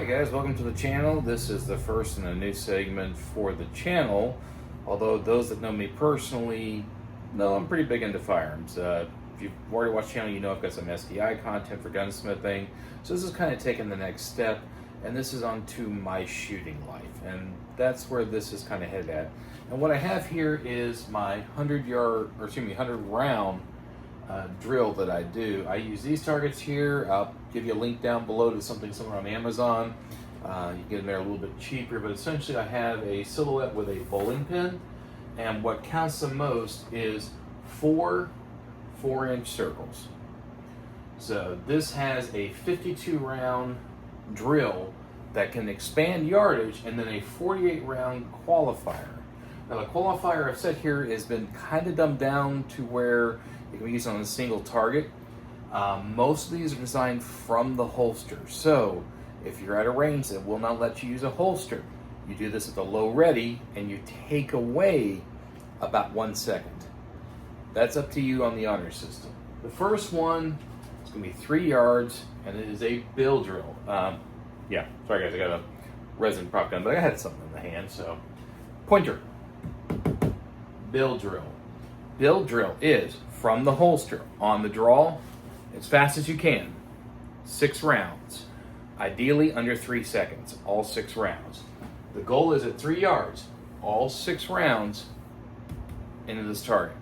Alright guys, welcome to the channel. This is the first in a new segment for the channel. Although those that know me personally know I'm pretty big into firearms. If you've already watched the channel, you know I've got some SDI content for gunsmithing. So this is kind of taking the next step, and this is onto my shooting life. And that's where this is kind of headed at. And what I have here is my 100 round drill that I do. I use these targets here. I'll give you a link down below to something somewhere on Amazon. You can get them there a little bit cheaper, but essentially I have a silhouette with a bowling pin, and what counts the most is 4 4-inch circles. So this has a 52 round drill that can expand yardage, and then a 48 round qualifier. Now the qualifier I've set here has been kind of dumbed down to where it can be used on a single target. Most of these are designed from the holster. So if you're at a range that will not let you use a holster, you do this at the low ready and you take away about 1 second. That's up to you on the honor system. The first one is going to be 3 yards, and it is a bill drill. Yeah, sorry guys, I got a resin prop gun, but I had something in the hand, so. Pointer. Bill drill. Bill drill is from the holster on the draw as fast as you can. 6 rounds. Ideally under 3 seconds, all 6 rounds. The goal is at 3 yards, all 6 rounds into this target.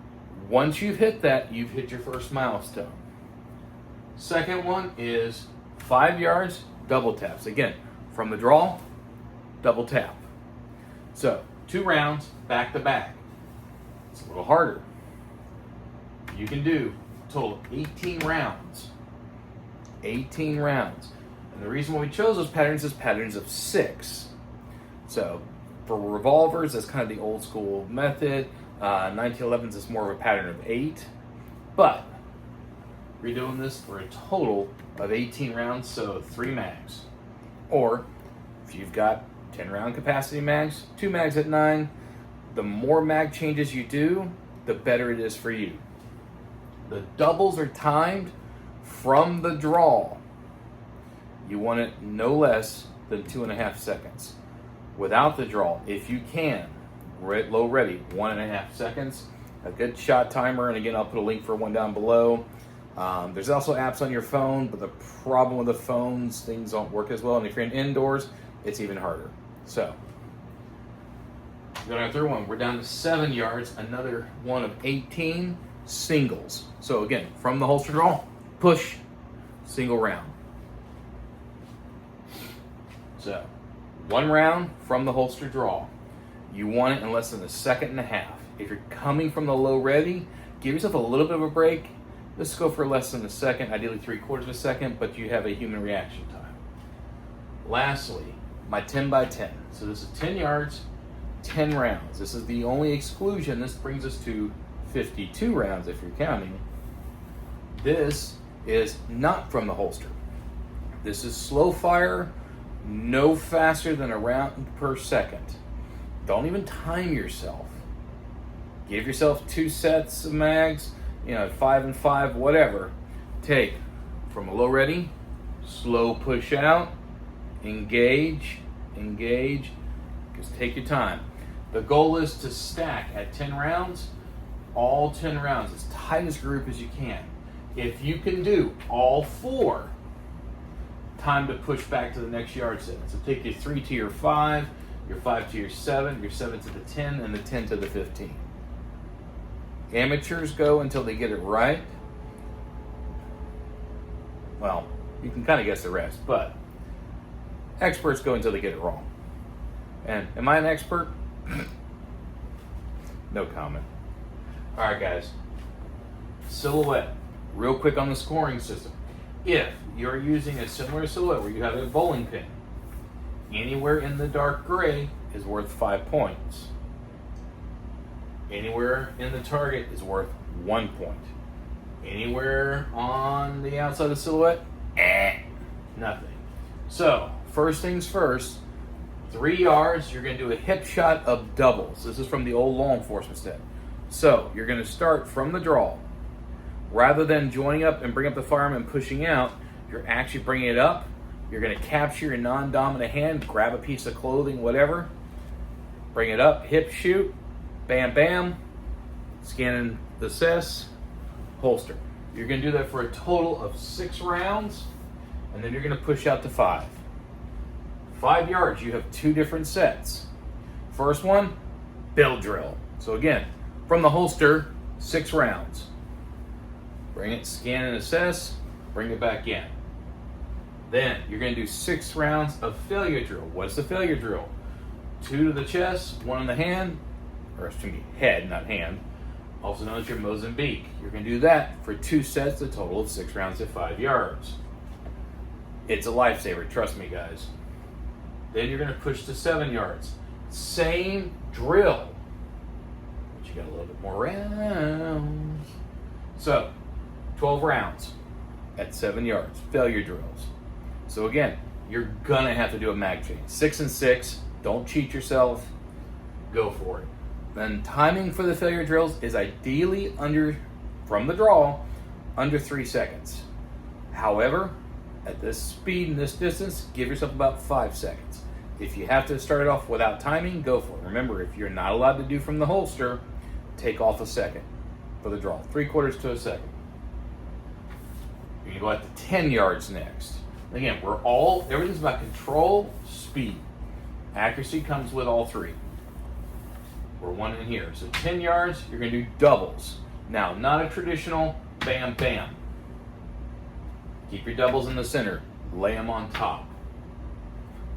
Once you've hit that, you've hit your first milestone. Second one is 5 yards, double taps. Again, from the draw, double tap. So 2 rounds back to back. It's a little harder. You can do a total of 18 rounds. 18 rounds. And the reason why we chose those patterns is patterns of 6. So for revolvers, that's kind of the old school method. 1911s is more of a pattern of 8. But we're doing this for a total of 18 rounds, so 3 mags. Or if you've got 10 round capacity mags, 2 mags at 9. The more mag changes you do, the better it is for you. The doubles are timed from the draw. You want it no less than 2.5 seconds. Without the draw, if you can, low ready, 1.5 seconds. A good shot timer, and again, I'll put a link for one down below. There's also apps on your phone, but the problem with the phones, things don't work as well. And if you're in indoors, it's even harder. So, going on our third one, we're down to 7 yards, another one of 18 singles. So again, from the holster draw, push, single round. So, 1 round from the holster draw. You want it in less than 1.5 seconds. If you're coming from the low ready, give yourself a little bit of a break. Let's go for less than 1 second, ideally 3/4 second, but you have a human reaction time. Lastly, my 10 by 10. So this is 10 yards, 10 rounds. This is the only exclusion. This brings us to 52 rounds if you're counting. This is not from the holster. This is slow fire, no faster than a round per second. Don't even time yourself. Give yourself 2 sets of mags, 5 and 5, whatever. Take from a low ready, slow push out, engage, just take your time. The goal is to stack at 10 rounds, all 10 rounds, as tight as group as you can. If you can do all 4, time to push back to the next yard set. So take your 3 to your 5, your 5 to your 7, your 7 to the 10, and the 10 to the 15. Amateurs go until they get it right. Well, you can kind of guess the rest, but experts go until they get it wrong. And am I an expert? No comment. All right, guys. Silhouette. Real quick on the scoring system. If you're using a similar silhouette where you have a bowling pin, anywhere in the dark gray is worth 5 points. Anywhere in the target is worth 1 point. Anywhere on the outside of the silhouette, nothing. So, first things first, 3 yards, you're going to do a hip shot of doubles. This is from the old law enforcement set. So, you're going to start from the draw. Rather than joining up and bring up the firearm and pushing out, you're actually bringing it up, You're going to capture your non-dominant hand, grab a piece of clothing, whatever, bring it up, hip shoot, bam, bam, scan and assess, holster. You're going to do that for a total of 6 rounds, and then you're going to push out to 5. 5 yards, you have 2 different sets. First one, build drill. So again, from the holster, 6 rounds. Bring it, scan and assess, bring it back in. Then you're going to do 6 rounds of failure drill. What's the failure drill? 2 to the chest, 1 in the hand, or excuse me, head, not hand, also known as your Mozambique. You're going to do that for 2 sets, a total of 6 rounds at 5 yards. It's a lifesaver, trust me, guys. Then you're going to push to 7 yards. Same drill, but you got a little bit more rounds. So, 12 rounds at 7 yards, failure drills. So again, you're gonna have to do a mag change. 6 and 6, don't cheat yourself, go for it. Then timing for the failure drills is ideally from the draw, under 3 seconds. However, at this speed and this distance, give yourself about 5 seconds. If you have to start it off without timing, go for it. Remember, if you're not allowed to do from the holster, take off a second for the draw, 3/4 to a second. You're gonna go out to 10 yards next. Again, everything's about control, speed. Accuracy comes with all 3. We're 1 in here. So 10 yards, you're gonna do doubles. Now, not a traditional bam, bam. Keep your doubles in the center, lay them on top.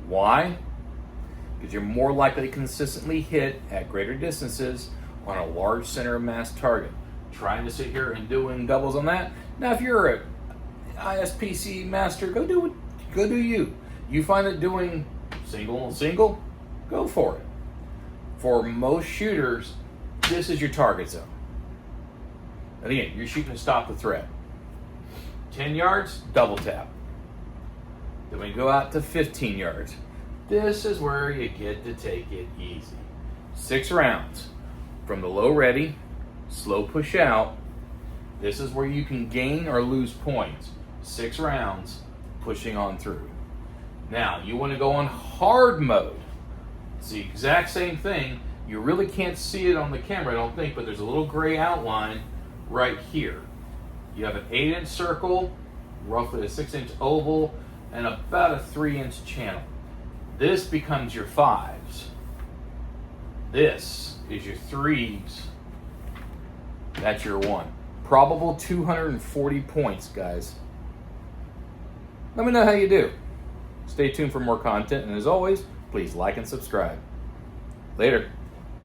Why? Because you're more likely to consistently hit at greater distances on a large center of mass target. Trying to sit here and doing doubles on that. Now, if you're a ISPC master, go do you. You find that doing single, go for it. For most shooters, this is your target zone. And again, you're shooting to stop the threat. 10 yards, double tap. Then we go out to 15 yards. This is where you get to take it easy. 6 rounds. From the low ready, slow push out. This is where you can gain or lose points. 6 rounds, pushing on through. Now, you want to go on hard mode. It's the exact same thing. You really can't see it on the camera, I don't think, but there's a little gray outline right here. You have an 8-inch circle, roughly a 6-inch oval, and about a 3-inch channel. This becomes your 5s. This is your 3s. That's your 1. Probable 240 points, guys. Let me know how you do. Stay tuned for more content, and as always, please like and subscribe. Later.